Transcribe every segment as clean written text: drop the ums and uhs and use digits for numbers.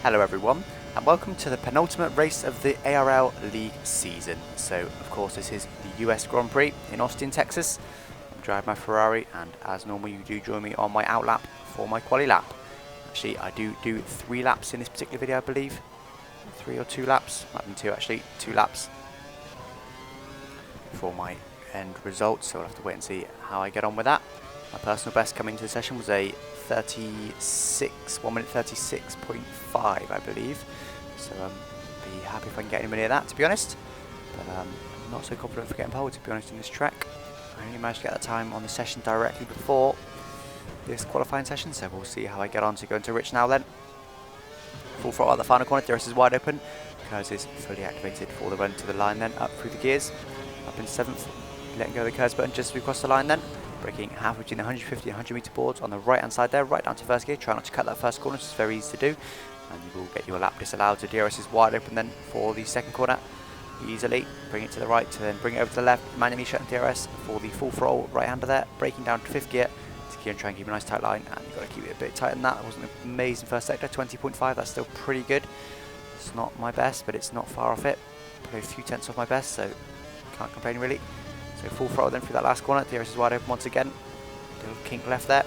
Hello everyone, and welcome to the penultimate race of the ARL League season. So, of course, this is the US Grand Prix in Austin, Texas. I'm driving my Ferrari, and as normal, you do join me on my out lap for my quali lap. Actually, I do 3 laps in this particular video, I believe. 3 or 2 laps, might have been 2 actually, 2 laps for my end result, so I'll have to wait and see how I get on with that. My personal best coming into the session was a 1 minute 36.5, I believe. So be happy if I can get anybody near that, to be honest. But I'm not so confident for getting pole, to be honest, in this track. I only managed to get that time on the session directly before this qualifying session, so we'll see how I get on to go into Rich now then. Full throttle at the final corner, DRS is wide open. Curves is fully activated for the run to the line then, up through the gears. Up in 7th, letting go of the curves button just as we cross the line then. Braking half between the 150 and 100 metre boards on the right hand side there, right down to first gear. Try not to cut that first corner, it's very easy to do. And you will get your lap disallowed, so DRS is wide open then for the second corner. Easily bring it to the right, to then bring it over to the left, manually shutting DRS for the full throttle right hander there. Braking down to 5th gear to gear and try and keep a nice tight line, and you've got to keep it a bit tighter than that. It wasn't an amazing first sector, 20.5, that's still pretty good. It's not my best, but it's not far off it. Probably a few tenths off my best, so can't complain really. So full throttle then through that last corner, DRS is wide open once again. Little kink left there.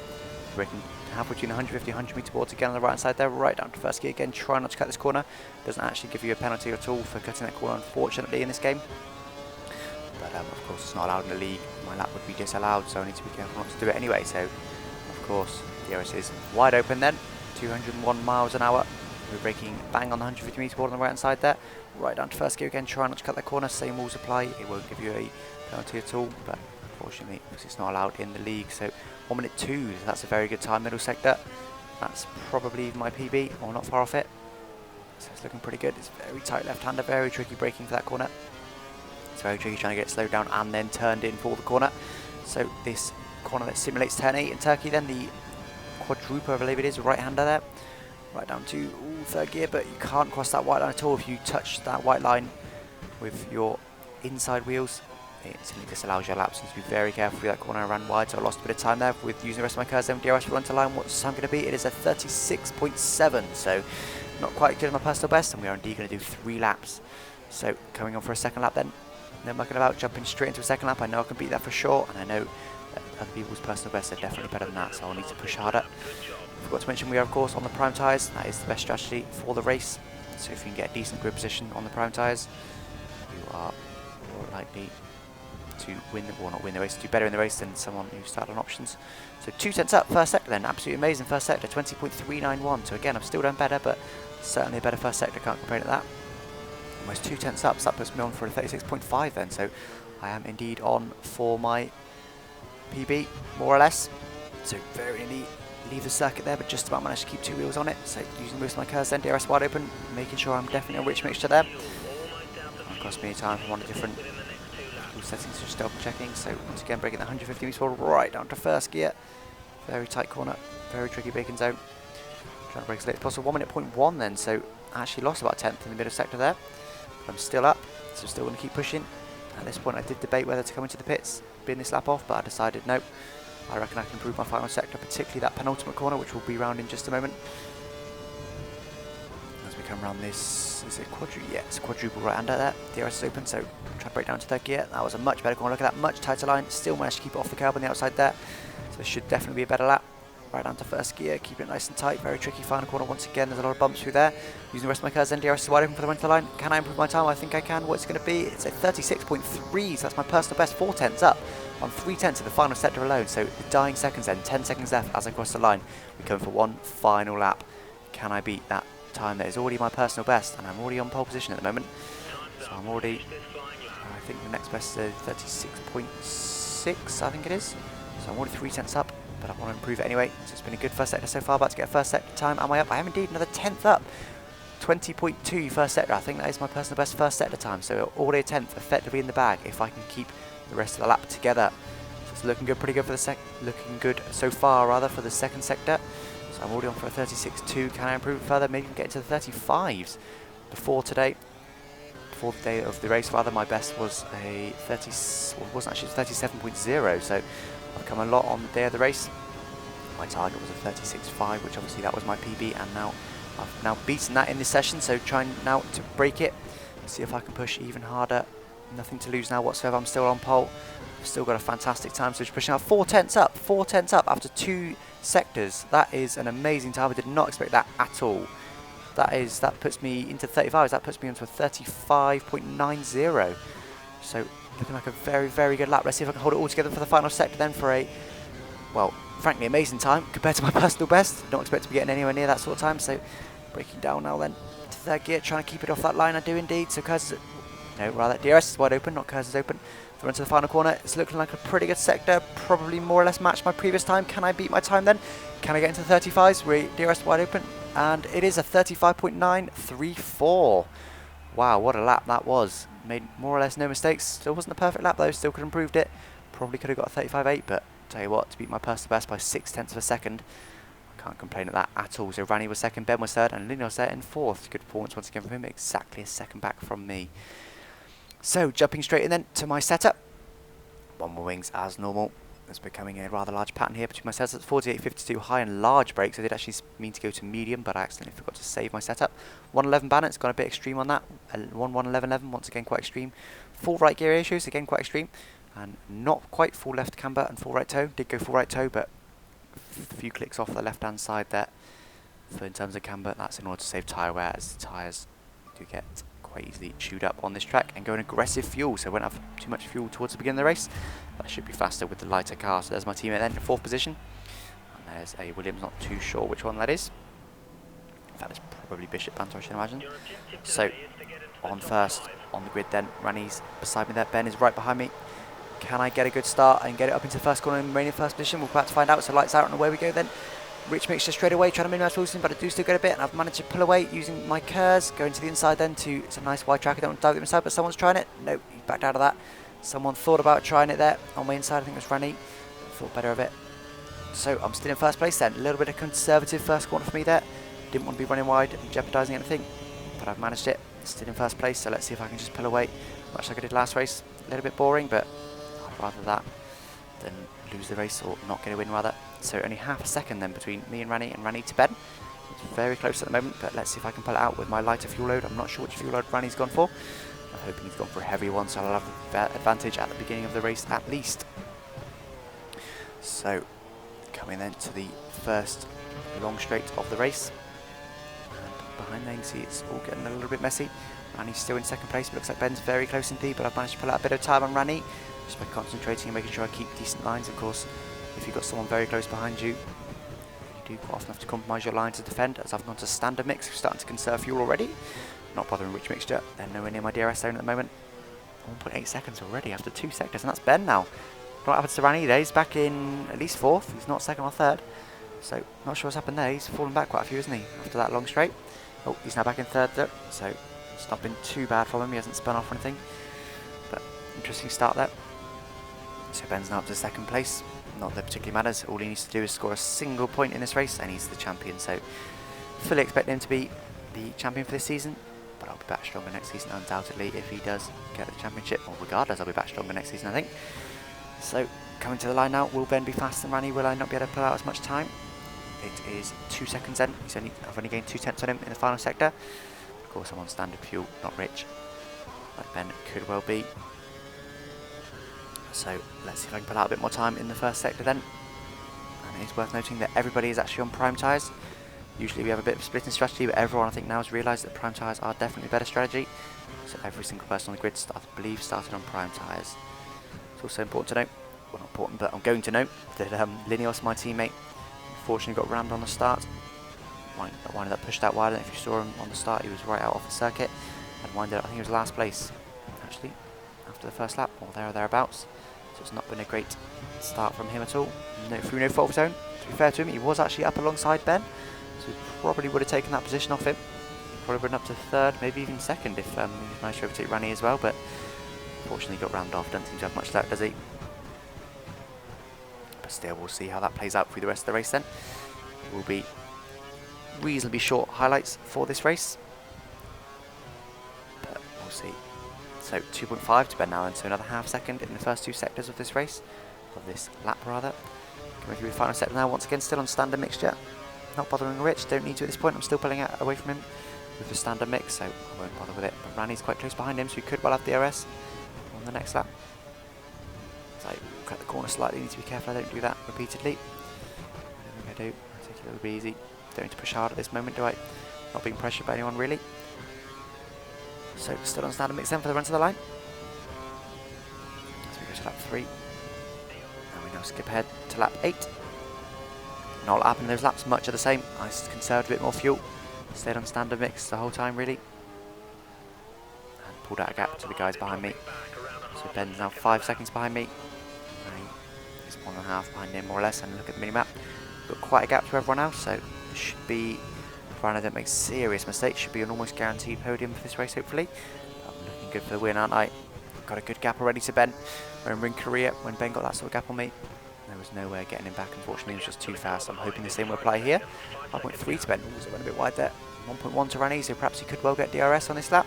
Braking half between the 150 and 100 metre boards again on the right hand side there, right down to first gear again. Try not to cut this corner. Doesn't actually give you a penalty at all for cutting that corner, unfortunately, in this game. But of course it's not allowed in the league. My lap would be disallowed, so I need to be careful not to do it anyway. So of course DRS is wide open then, 201 miles an hour. We're braking bang on the 150 metre board on the right hand side there, right down to first gear again. Try not to cut that corner, same rules apply. It won't give you a penalty at all, but unfortunately because it's not allowed in the league. So 1 minute 2, that's a very good time, middle sector. That's probably my PB, or not far off it. So it's looking pretty good. It's very tight left-hander, very tricky braking for that corner. It's very tricky trying to get it slowed down and then turned in for the corner. So this corner that simulates turn 8 in Turkey then, the quadruple I believe it is, right-hander there. Right down to 3rd gear, but you can't cross that white line at all. If you touch that white line with your inside wheels, it instantly disallows your laps. So you need to be very careful through that corner. I ran wide, so I lost a bit of time there with using the rest of my curves. Then DRS will run to line. What's the time going to be? It is a 36.7, so not quite good as my personal best, and we are indeed going to do 3 laps. So coming on for a second lap then. No mucking about, jumping straight into a second lap. I know I can beat that for sure, and I know that other people's personal bests are definitely better than that, so I'll need to push harder. Forgot to mention we are of course on the prime tyres. That is the best strategy for the race. So if you can get a decent grip position on the prime tyres, you are more likely to win the, well, not win the race, do better in the race than someone who started on options. So 2 tenths up first sector then, absolutely amazing first sector, 20.391. So again, I've still done better, but certainly a better first sector, can't complain at that. Almost 2 tenths up, so that puts me on for a 36.5 then. So I am indeed on for my PB, more or less. So very nearly leave the circuit there, but just about managed to keep 2 wheels on it. So using most of my curves then, DRS wide open, making sure I'm definitely on rich mixture there. It cost me time from one of the different settings, just double checking. So once again braking the 150 metres forward right down to first gear. Very tight corner, very tricky braking zone. Trying to brake as late as possible. 1 minute 0.1 then, so I actually lost about 10th in the middle sector there. But I'm still up, so I'm still going to keep pushing. At this point I did debate whether to come into the pits, bin this lap off, but I decided no. I reckon I can improve my final sector, particularly that penultimate corner, which we'll be round in just a moment. As we come around this, is it quadruple? Yeah, it's a quadruple right-hander there. DRS is open, so try to break down to 3rd gear. That was a much better corner. Look at that, much tighter line. Still managed to keep it off the curb on the outside there. So it should definitely be a better lap. Right down to 1st gear, keep it nice and tight. Very tricky final corner once again. There's a lot of bumps through there. Using the rest of my curves, then DRS is wide open for the run to the line. Can I improve my time? I think I can. What's it going to be? It's a 36.3, so that's my personal best. 4 tenths up on 3 tenths of the final sector alone. So the dying seconds then, 10 seconds left as I cross the line. We're going for one final lap. Can I beat that time that is already my personal best? And I'm already on pole position at the moment. So I'm already, I think the next best is 36.6, I think it is. So I'm already 3 tenths up, but I want to improve it anyway. So it's been a good first sector so far. About to get a first sector time. Am I up? I am indeed, another 10th up. 20.2 first sector. I think that is my personal best first sector time. So already a 10th effectively in the bag if I can keep the rest of the lap together. So it's looking good, pretty good for the looking good so far rather for the second sector. So I'm already on for a 36.2. Can I improve it further? Maybe get into the 35s before today. Before the day of the race rather, my best was a 30, well, it wasn't actually 37.0. So I've come a lot on the day of the race. My target was a 36.5, which obviously that was my PB, and now I've now beaten that in this session, so trying now to break it. See if I can push even harder. Nothing to lose now whatsoever. I'm still on pole. I've still got a fantastic time, so just pushing out 4/10 up, 4/10 up after 2 sectors. That is an amazing time. I did not expect that at all. That puts me into 35s. That puts me into a 35.90. So looking like a very, very good lap. Let's see if I can hold it all together for the final sector then for a, well, frankly amazing time compared to my personal best. Not expect to be getting anywhere near that sort of time. So breaking down now then to third gear, trying to keep it off that line. I do indeed. So Kurz, no, rather DRS is wide open, not Kurz is open. The run to the final corner. It's looking like a pretty good sector. Probably more or less matched my previous time. Can I beat my time then? Can I get into the 35s? DRS wide open. And it is a 35.934. Wow, what a lap that was. Made more or less no mistakes. Still wasn't a perfect lap though. Still could have improved it. Probably could have got a 35.8, but tell you what, to beat my personal best by 0.6 of a second, I can't complain at that at all. So Rani was second, Ben was third, and Lino was there in fourth. Good performance once again from him. Exactly a second back from me. So jumping straight in then to my setup. One more wings as normal. There's becoming a rather large pattern here between my setups. 48.52 high and large brakes. I did actually mean to go to medium, but I accidentally forgot to save my setup. 111 balance, gone a bit extreme on that. 11111, once again quite extreme. Full right gear ratios, again quite extreme. And not quite full left camber and full right toe. Did go full right toe, but a few clicks off the left hand side there. So in terms of camber, that's in order to save tyre wear, as the tyres do get quite easily chewed up on this track, and going aggressive fuel, so I won't have too much fuel towards the beginning of the race. That should be faster with the lighter car. So there's my teammate then in fourth position, and there's a Williams, not too sure which one that is. In fact, it's probably Bishop Banter, I should imagine. So on first on the grid then, Rani's beside me there, Ben is right behind me. Can I get a good start and get it up into the first corner and remain in first position? We're about to find out. So lights out and away we go then. Rich mixture straight away, trying to minimise Wilson, but I do still get a bit, and I've managed to pull away using my Kurz, going to the inside then to, it's a nice wide track. I don't want to dive the inside, but someone's trying it. Nope, he backed out of that. Someone thought about trying it there on my inside. I think it was Rani. Thought better of it. So I'm still in first place then. A little bit of conservative first corner for me there. Didn't want to be running wide and jeopardising anything, but I've managed it. Still in first place, so let's see if I can just pull away, much like I did last race. A little bit boring, but I'd rather that than lose the race, or not get a win rather. So only half a second then between me and Rani to Ben. It's very close at the moment, but let's see if I can pull it out with my lighter fuel load. I'm not sure which fuel load Rani's gone for. I'm hoping he's gone for a heavy one, so I'll have the advantage at the beginning of the race at least. So coming then to the first long straight of the race. And behind there you can see it's all getting a little bit messy. Rani's still in second place, but looks like Ben's very close indeed, but I've managed to pull out a bit of time on Rani just by concentrating and making sure I keep decent lines. Of course, if you've got someone very close behind you, you do quite often have to compromise your line to defend, as I've gone to standard mix. We're starting to conserve fuel already. Not bothering rich mixture. They're nowhere near my DRS zone at the moment. 1.8 seconds already after 2 sectors, and that's Ben now. What happened to Rani there? He's back in at least fourth. He's not second or third. So not sure what's happened there. He's fallen back quite a few, isn't he, after that long straight? Oh, he's now back in third though, so it's not been too bad for him. He hasn't spun off or anything. But interesting start there. So Ben's now up to second place. Not that it particularly matters. All he needs to do is score a single point in this race, and he's the champion. So fully expect him to be the champion for this season. But I'll be back stronger next season, undoubtedly, if he does get the championship. Or regardless, I'll be back stronger next season, I think. So coming to the line now, will Ben be faster than Rani? Will I not be able to pull out as much time? It is 2 seconds in. I've only gained 2/10 on him in the final sector. Of course, I'm on standard fuel, not rich, like Ben could well be. So let's see if I can pull out a bit more time in the first sector then. And it is worth noting that everybody is actually on prime tyres. Usually we have a bit of splitting strategy, but everyone I think now has realised that prime tyres are definitely a better strategy. So every single person on the grid, I believe, started on prime tyres. It's also important to note, well not important, but I'm going to note that Lineos, my teammate, unfortunately got rammed on the start. Winded up pushed out wide, and if you saw him on the start, he was right out off the circuit and winded up, I think he was last place actually after the first lap, or there or thereabouts. So it's not been a great start from him at all. Through no fault of his own. To be fair to him, he was actually up alongside Ben, so he probably would have taken that position off him. He probably would have been up to third, maybe even second if he managed to overtake Rani as well, but unfortunately he got rammed off. Doesn't seem to have much luck, does he? But still, we'll see how that plays out through the rest of the race then. It will be reasonably short highlights for this race, but we'll see. So 2.5 to Ben now, and so another half second in the first 2 sectors of this race, of this lap rather. Coming through the final sector now, once again still on standard mixture. not bothering Rich, don't need to at this point. I'm still pulling out away from him with the standard mix, so I won't bother with it. But Rani's quite close behind him, so we could well have DRS on the next lap. So cut the corner slightly, need to be careful I don't do that repeatedly. I think I do. I take it a little bit easy. Don't need to push hard at this moment, do I? Not being pressured by anyone really. So still on standard mix then for the run to the line. So we go to lap 3. And we now skip ahead to lap 8. Not a lot happened in those laps, much of the same. I conserved a bit more fuel. Stayed on standard mix the whole time really. And pulled out a gap to the guys behind me. So Ben's now 5 seconds behind me. He's 1.5 behind him more or less. And look at the minimap. Got quite a gap to everyone else, so it should be, provided I don't make serious mistakes, should be an almost guaranteed podium for this race hopefully. I'm looking good for the win, aren't I? Got a good gap already to Ben. I remember in Korea when Ben got that sort of gap on me, there was no way of getting him back, unfortunately. He was just too fast. I'm hoping the same will apply here. 5.3 to Ben. Ooh, so it went a bit wide there. 1.1 to Rani, so perhaps he could well get DRS on this lap.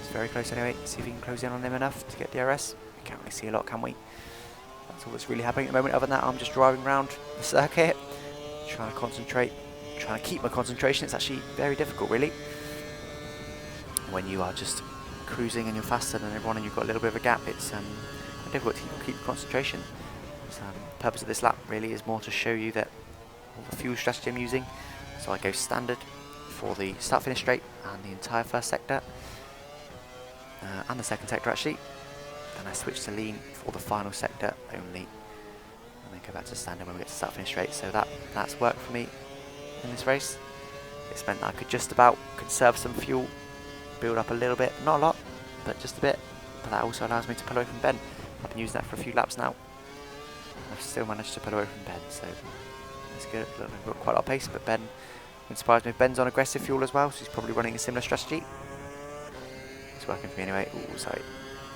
It's very close anyway. See if we can close in on him enough to get DRS. We can't really see a lot, can we? That's all that's really happening at the moment. Other than that, I'm just driving around the circuit, trying to concentrate, trying to keep my concentration. It's actually very difficult, really, when you are just cruising and you're faster than everyone and you've got a little bit of a gap. It's difficult to keep concentration. So, the purpose of this lap really is more to show you that all the fuel strategy I'm using. So I go standard for the start-finish straight and the entire first sector, and the second sector actually. Then I switch to lean for the final sector only, and then go back to standard when we get to start-finish straight. So that's worked for me in this race. It's meant that I could just about conserve some fuel, build up a little bit, not a lot, but just a bit. But that also allows me to pull away from Ben. I've been using that for a few laps now. I've still managed to pull away from Ben, so that's good. Look, I've got quite a lot of pace, but Ben wouldn't surprise me if Ben's on aggressive fuel as well, so he's probably running a similar strategy. It's working for me anyway. Ooh, sorry.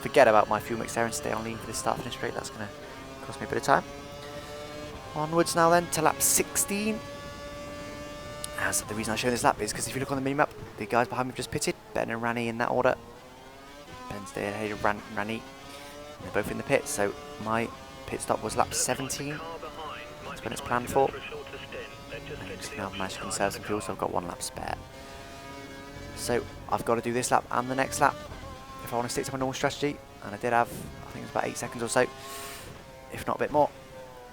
Forget about my fuel mix there and stay on lean for this start finish straight. That's going to cost me a bit of time. Onwards now then to lap 16. As the reason I show this lap is because if you look on the minimap, the guys behind me have just pitted. Ben and Rani in that order. Ben's there ahead of Rani. They're both in the pit, so my pit stop was lap 17. That's when it's planned for. And now I've managed to conserve some fuel, so I've got 1 lap spare. So I've got to do this lap and the next lap if I want to stick to my normal strategy, and I did have, I think it was about 8 seconds or so, if not a bit more,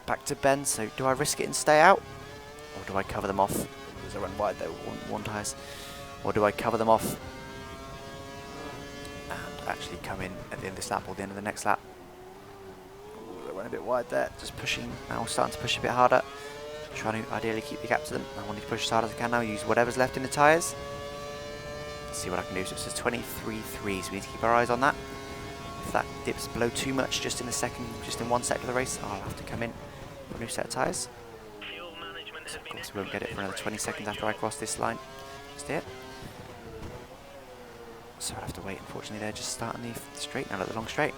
back to Ben. So do I risk it and stay out, or do I cover them off? Because I run wide though, one tyres. Or do I cover them off and actually come in at the end of this lap or the end of the next lap? Ooh, I went a bit wide there, just pushing, now starting to push a bit harder, trying to ideally keep the gap to them. I want to push as hard as I can now, use whatever's left in the tyres. See what I can do. So it says 23.3, so we need to keep our eyes on that. If that dips below too much just in one sector of the race, I'll have to come in for a new set of tyres. So of course we won't get it for another 20 seconds after I cross this line. Just here. So I'll have to wait, unfortunately. They're just starting the straight now, at the long straight.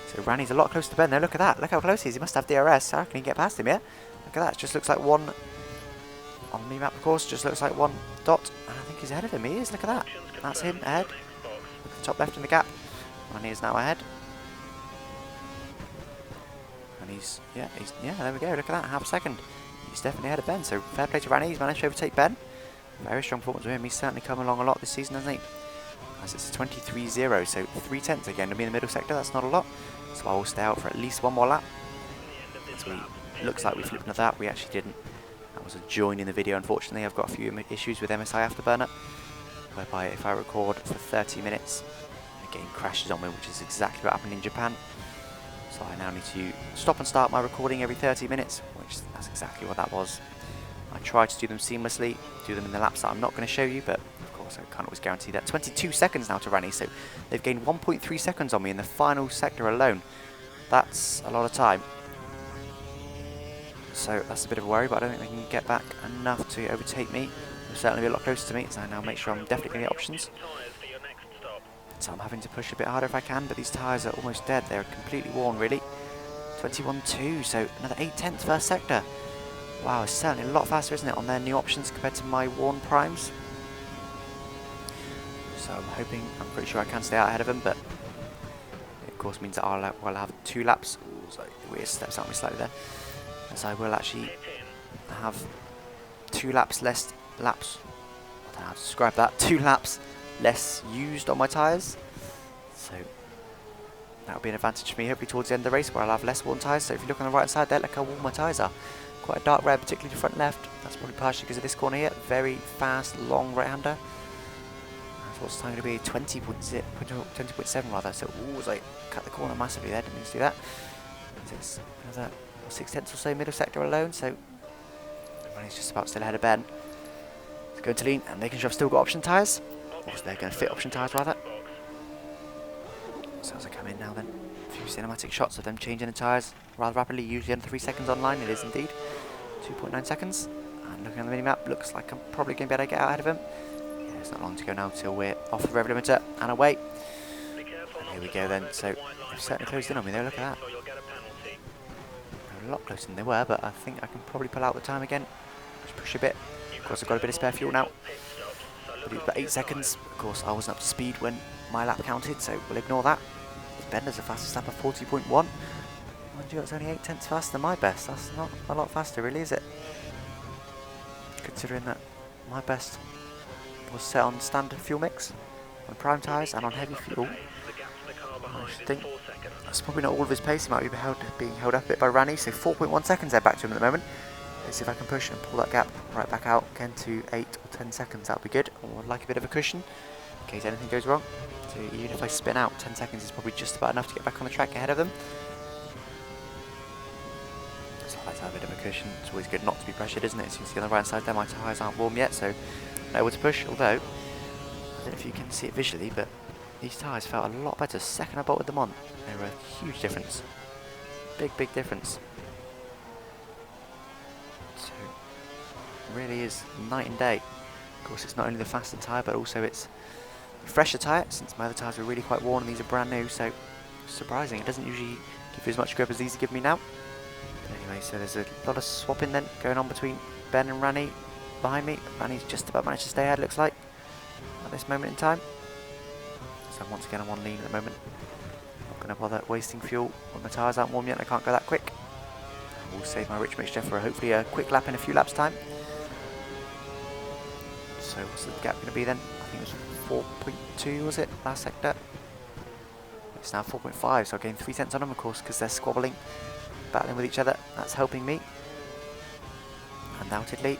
So Rani's a lot closer to Ben there. Look at that. Look how close he is. He must have DRS. How can he get past him, yeah? Look at that. It just looks like one, on the map of course, just looks like one dot. And I think he's ahead of him. He is. Look at that. That's him ahead. Look at the top left in the gap. Rani is now ahead. And yeah, there we go. Look at that. Half a second. He's definitely ahead of Ben. So fair play to Rani. He's managed to overtake Ben. Very strong performance with him. He's certainly come along a lot this season, hasn't he? As it's a 23.0, so 3/10 again to be in the middle sector. That's not a lot. So I will stay out for at least 1 more lap. So looks like we flipped another lap. We actually didn't. That was a join in the video, unfortunately. I've got a few issues with MSI Afterburner, whereby if I record for 30 minutes, the game crashes on me, which is exactly what happened in Japan. So I now need to stop and start my recording every 30 minutes, which that's exactly what that was. I tried to do them seamlessly, do them in the laps that I'm not going to show you, but of course I can't always guarantee that. 22 seconds now to Rani, so they've gained 1.3 seconds on me in the final sector alone. That's a lot of time. So that's a bit of a worry, but I don't think they can get back enough to overtake me. They'll certainly be a lot closer to me, so I now make sure I'm definitely going to get options. So I'm having to push a bit harder if I can, but these tyres are almost dead. They're completely worn, really. 21.2, so another 0.8 first sector. Wow, it's certainly a lot faster, isn't it, on their new options compared to my worn primes. So I'm pretty sure I can stay out ahead of them, but it of course means that I'll have 2 laps. Ooh, sorry, the weird steps out me slightly there. As I will actually have 2 laps less laps. I don't know how to describe that. 2 laps less used on my tyres. So that'll be an advantage for me hopefully towards the end of the race where I'll have less worn tyres. So if you look on the right hand side there, look how worn my tyres are. Quite a dark red, particularly the front left. That's probably partially because of this corner here. Very fast, long right-hander. What's the time going to be? 20.7 rather. So, ooh, as I cut the corner massively there, didn't mean to do that. So it's another 6/10 or so middle sector alone. So he's just about still ahead of Ben. He's going to lean and making sure I've still got option tyres. Or they're going to fit option tyres rather. So as I come in now then, a few cinematic shots of them changing the tyres rather rapidly, usually under 3 seconds online. It is indeed 2.9 seconds. And looking at the mini-map, looks like I'm probably going to be able to get out ahead of him. It's not long to go now till we're off the rev limiter and away. And here we go then. So they've certainly closed in on me though, look at that. They're a lot closer than they were, but I think I can probably pull out the time again. Just push a bit. Of course I've got a bit of spare fuel now. But it was about 8 seconds. Of course I wasn't up to speed when my lap counted, so we'll ignore that. Bender's the fastest lap of 40.1. Mind you, it's only 8/10 faster than my best. That's not a lot faster really, is it? Considering that my best was set on standard fuel mix, on prime tyres and on heavy fuel. I should think that's probably not all of his pace. He might be being held up a bit by Rani, so 4.1 seconds there back to him at the moment. Let's see if I can push and pull that gap right back out again to 8 or 10 seconds. That'll be good. I would like a bit of a cushion in case anything goes wrong. So even if I spin out, 10 seconds is probably just about enough to get back on the track ahead of them. So I like to have a bit of a cushion. It's always good not to be pressured, isn't it? As you can see on the right side there, my tyres aren't warm yet, so nowhere to push, although, I don't know if you can see it visually, but these tyres felt a lot better the second I bolted them on. They were a huge difference. Big difference. So, it really is night and day. Of course, it's not only the faster tyre, but also it's a fresher tyre, since my other tyres were really quite worn and these are brand new, so surprising. It doesn't usually give you as much grip as these give me now. But anyway, so there's a lot of swapping then going on between Ben and Rani. Behind me, Rani's just about managed to stay ahead, looks like, at this moment in time. So once again I'm on lean at the moment. Not going to bother wasting fuel when my tyres aren't warm yet and I can't go that quick. I will save my rich mixture for hopefully a quick lap in a few laps time. So what's the gap going to be then? I think it was 4.2 was it, last sector? It's now 4.5, so I gained 3/10 on them of course because they're squabbling, battling with each other. That's helping me, undoubtedly.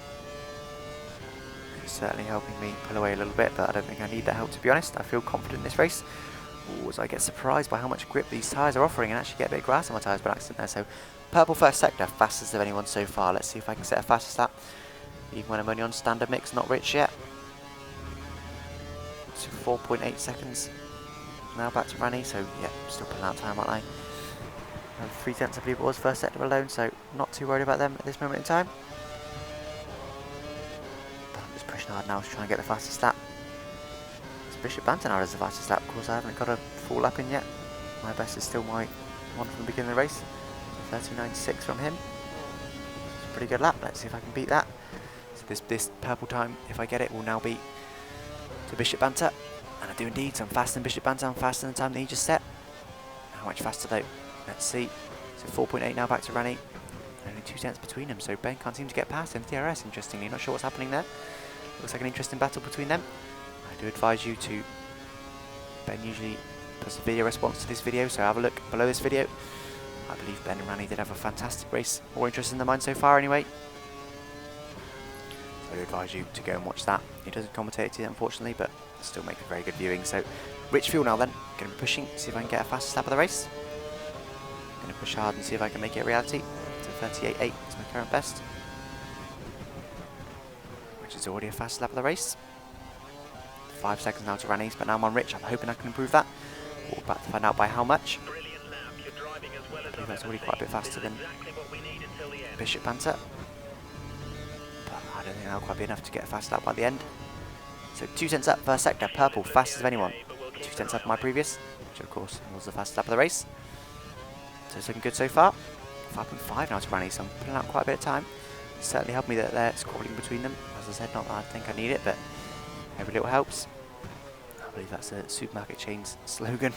Certainly helping me pull away a little bit, but I don't think I need that help to be honest. I feel confident in this race. Ooh, as I get surprised by how much grip these tyres are offering and actually get a bit of grass on my tyres by accident there. So purple first sector, fastest of anyone so far. Let's see if I can set a fastest lap, even when I'm only on standard mix, not rich yet. So 4.8 seconds. Now back to Rani, so yeah, still pulling out time, aren't I? 3/10 I believe it was, first sector alone, so not too worried about them at this moment in time. Pushing hard now to try and get the fastest lap. It's Bishop Banter now as the fastest lap. Of course I haven't got a full lap in yet. My best is still my one from the beginning of the race. 39.6 from him. It's a pretty good lap. Let's see if I can beat that. So this purple time, if I get it, will now be to Bishop Banter. And I do indeed, so I'm faster than Bishop Banter. I'm faster than the time that he just set. How much faster though? Let's see. So 4.8 now back to Rani. Only 2/10 between them, so Ben can't seem to get past him. DRS, interestingly. Not sure what's happening there. Looks like an interesting battle between them. I do advise you to... Ben usually puts a video response to this video, so have a look below this video. I believe Ben and Rani did have a fantastic race. More interesting than mine so far anyway. So I do advise you to go and watch that. He doesn't commentate it unfortunately, but still make a very good viewing. So rich fuel now then. Going to be pushing, see if I can get a fastest lap of the race. Going to push hard and see if I can make it a reality. So 38.8 is my current best. Which is already a fast lap of the race. 5 seconds now to Rani's, but now I'm on rich. I'm hoping I can improve that. We're about to find out by how much. I believe that's already quite a bit faster than Bishop Banter. But I don't think that'll quite be enough to get a fast lap by the end. So 2/10 up, first sector, purple, fastest of anyone. 2/10 up my previous, which of course was the fastest lap of the race. So it's looking good so far. 5.5 now to Rani, so I'm pulling out quite a bit of time. It's certainly helped me that they're squabbling between them. As I said, not that I think I need it, but every little helps. I believe that's a supermarket chain's slogan.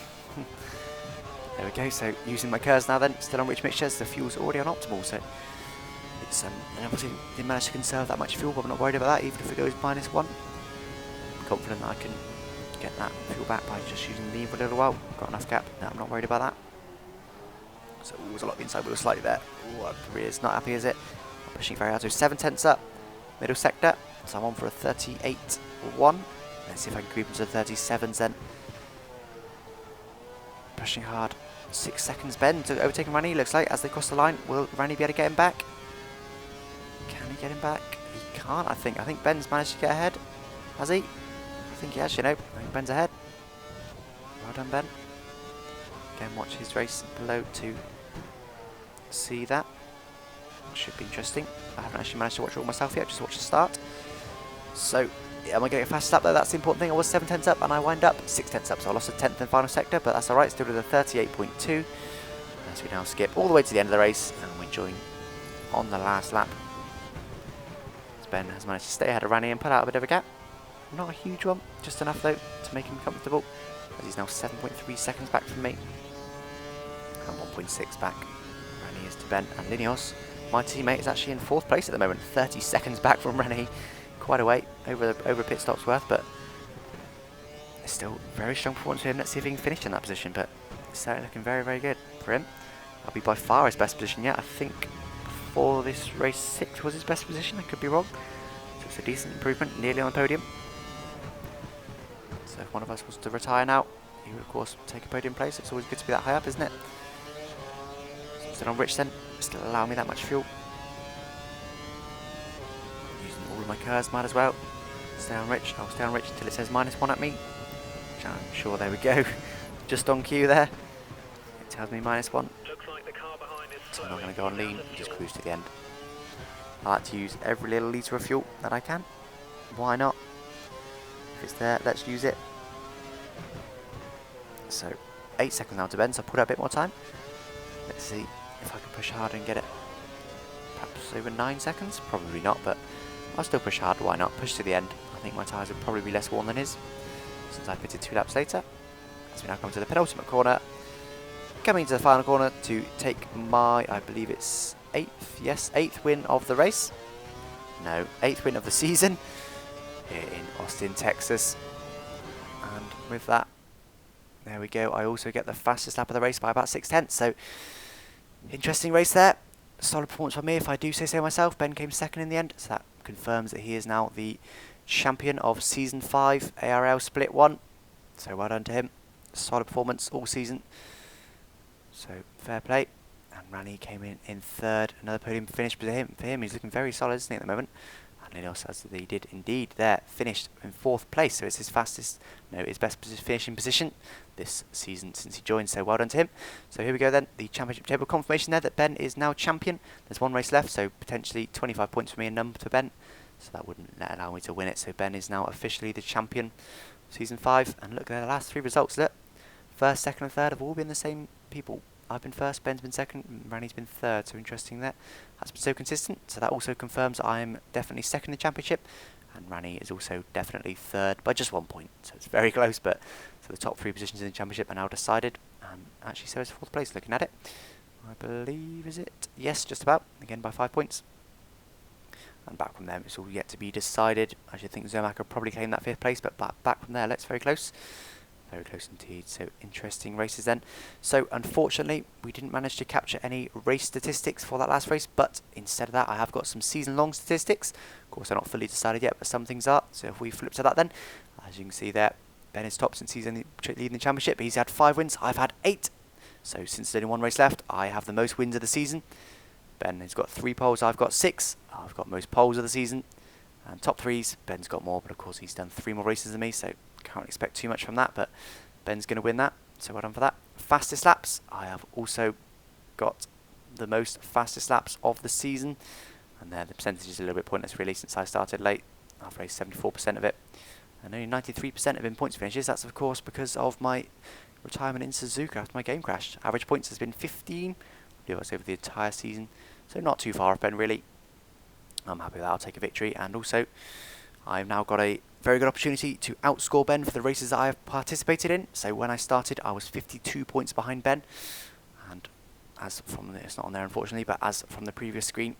There we go, so using my curves now then, still on rich mixtures, the fuel's already on optimal, so It's and obviously didn't manage to conserve that much fuel, but I'm not worried about that, even if it goes -1. I'm confident that I can get that fuel back by just using the lean for a little while. Got enough gap, no, I'm not worried about that. So there's a lot of inside wheel slightly there. Ooh, Rear's not happy, is it? I'm pushing very hard, so 7/10 up, middle sector. So I'm on for a 38.1. Let's see if I can creep into the 37s then. Pushing hard. 6 seconds Ben to overtaking Rani, looks like, as they cross the line. Will Rani be able to get him back? Can he get him back? He can't, I think. I think Ben's managed to get ahead. Has he? I think he has, you know. I think Ben's ahead. Well done, Ben. Again, watch his race below to see that. Should be interesting. I haven't actually managed to watch it all myself yet, just watch the start. So, yeah, am I getting a fast lap though? That's the important thing. I was 7/10 up and I wind up 6/10 up, so I lost a 10th in the final sector, but that's alright, still with a 38.2. As we now skip all the way to the end of the race and we join on the last lap. As Ben has managed to stay ahead of Rani and put out a bit of a gap. Not a huge one, just enough though to make him comfortable, as he's now 7.3 seconds back from me. And 1.6 back. Rani is to Ben and Lineos. My teammate is actually in 4th place at the moment, 30 seconds back from Rani. Quite a way over a pit stop's worth, but it's still very strong performance for him. Let's see if he can finish in that position, but it's certainly looking very, very good for him. That'll be by far his best position yet. I think before this race 6 was his best position, I could be wrong. So it's a decent improvement, nearly on the podium. So if one of us was to retire now, he would of course take a podium place. It's always good to be that high up, isn't it? So still on Rich then, still allowing me that much fuel. All of my curves might as well. Stay on Rich. I'll stay on Rich until it says -1 at me. Which I'm sure, there we go. Just on cue there. It tells me -1. Looks like the car behind is So I'm not going to go on lean and just cruise to the end. I like to use every little litre of fuel that I can. Why not? If it's there, let's use it. So 8 seconds now to Ben, so I'll put out a bit more time. Let's see if I can push hard and get it perhaps over 9 seconds. Probably not, but I'll still push hard, why not? Push to the end. I think my tyres will probably be less worn than his, since I pitted 2 laps later. As we now come to the penultimate corner. Coming into the final corner to take my, I believe it's 8th, yes, 8th win of the race. No, 8th win of the season here in Austin, Texas. And with that, there we go. I also get the fastest lap of the race by about 6/10. So, interesting race there. Solid performance from me, if I do say so myself. Ben came 2nd in the end, so that confirms that he is now the champion of Season 5 ARL Split 1. So well done to him. Solid performance all season. So fair play. And Rani came in 3rd. Another podium finish for him. He's looking very solid, isn't he, at the moment? And Lineos, as he did indeed there, finished in 4th place. So it's his his best finishing position this season since he joined. So well done to him. So here we go then. The championship table confirmation there that Ben is now champion. There's 1 race left, so potentially 25 points for me and none to Ben. So that wouldn't allow me to win it. So Ben is now officially the champion of Season 5. And look at the last 3 results. Look, 1st, 2nd and 3rd have all been the same people. I've been 1st, Ben's been 2nd, and Rani's been 3rd, so interesting there. That's been so consistent, so that also confirms I'm definitely 2nd in the championship, and Rani is also definitely 3rd by just 1 point, so it's very close, but so the top 3 positions in the championship are now decided, and actually so is 4th place looking at it. I believe, is it? Yes, just about, again by 5 points. And back from there, it's all yet to be decided. I should think Zermatt could probably claim that 5th place, but back from there, let's very close. Very close indeed, so interesting races then. So unfortunately we didn't manage to capture any race statistics for that last race, but instead of that I have got some season long statistics. Of course they're not fully decided yet, but some things are. So if we flip to that then, as you can see there, Ben is top since he's leading the championship. He's had 5 wins, I've had 8. So since there's only 1 race left, I have the most wins of the season. Ben has got 3 poles, I've got 6. I've got most poles of the season. And top 3s, Ben's got more, but of course he's done 3 more races than me, so can't expect too much from that, but Ben's going to win that, so well done for that. Fastest laps, I have also got the most fastest laps of the season, and there the percentage is a little bit pointless really since I started late. I've raced 74% of it, and only 93% have been points finishes. That's of course because of my retirement in Suzuka after my game crashed. Average points has been 15, I believe that's over the entire season, so not too far off Ben really. I'm happy with that, I'll take a victory, and also I've now got a very good opportunity to outscore Ben for the races that I have participated in. So when I started I was 52 points behind Ben, and as from it's not on there unfortunately, but as from the previous screen,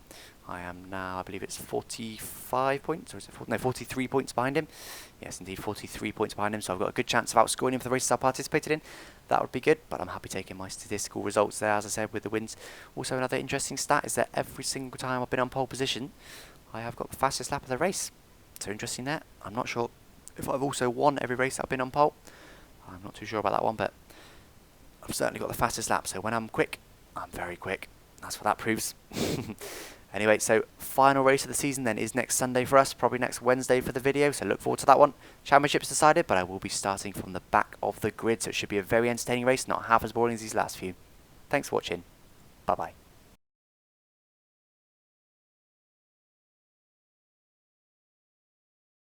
I am now, I believe it's 45 points, or is it 40, no, 43 points behind him. Yes, indeed, 43 points behind him, so I've got a good chance of outscoring him for the races I participated in. That would be good, but I'm happy taking my statistical results there, as I said, with the wins. Also, another interesting stat is that every single time I've been on pole position, I have got the fastest lap of the race. So interesting there. I'm not sure if I've also won every race that I've been on pole. I'm not too sure about that one, but I've certainly got the fastest lap, so when I'm quick, I'm very quick. That's what that proves. Anyway, so final race of the season then is next Sunday for us, probably next Wednesday for the video, so look forward to that one. Championship's decided, but I will be starting from the back of the grid, so it should be a very entertaining race, not half as boring as these last few. Thanks for watching. Bye-bye.